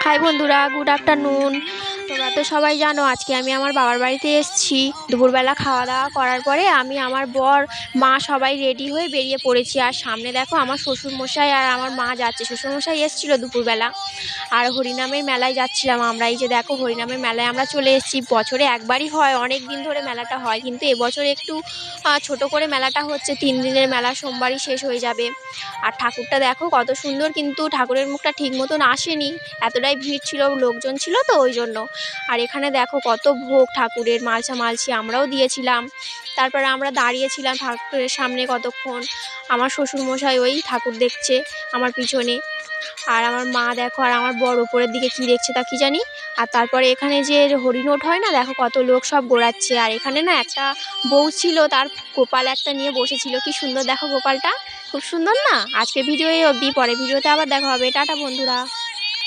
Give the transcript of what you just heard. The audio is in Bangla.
হাই বন্ধুরা, গুড আফটারনুন। তোমরা তো সবাই জানো আজকে আমি আমার বাবার বাড়িতে এসেছি। দুপুরবেলা খাওয়া দাওয়া করার পরে আমি, আমার বর, মা সবাই রেডি হয়ে বেরিয়ে পড়েছি। আর সামনে দেখো আমার শ্বশুরমশাই আর আমার মা যাচ্ছে। শ্বশুরমশাই এসেছিলো দুপুরবেলা। আর হরিনামের মেলায় যাচ্ছিলাম আমরা। এই যে দেখো হরিনামের মেলায় আমরা চলে এসেছি। বছরে একবারই হয়, অনেক দিন ধরে মেলাটা হয়, কিন্তু এবছর একটু ছোট করে মেলাটা হচ্ছে। 3 দিনের মেলা, সোমবারই শেষ হয়ে যাবে। আর ঠাকুরটা দেখো কত সুন্দর, কিন্তু ঠাকুরের মুখটা ঠিক মতন আসেনি, এতটাই ভিড় ছিল, লোকজন ছিল তো ওই জন্য। আর এখানে দেখো কত ভোগ ঠাকুরের, মালসা মালসি আমরাও দিয়েছিলাম। তারপরে আমরা দাঁড়িয়েছিলাম ঠাকুরের সামনে কতক্ষণ। আমার শ্বশুরমশাই ওই ঠাকুর দেখছে আমার পিছনে। আর আমার মা দেখো, আর আমার বর উপরের দিকে কি দেখছে তা কি জানি। আর তারপরে এখানে যে হরিণোট হয় না, দেখো কত লোক সব গোড়াচ্ছে। আর এখানে না একটা বউ ছিল, তার গোপাল একটা নিয়ে বসেছিল, কি সুন্দর দেখো গোপালটা, খুব সুন্দর না। আজকে ভিডিও এই অবধি, পরে ভিডিওতে আবার দেখা হবে। টাটা বন্ধুরা।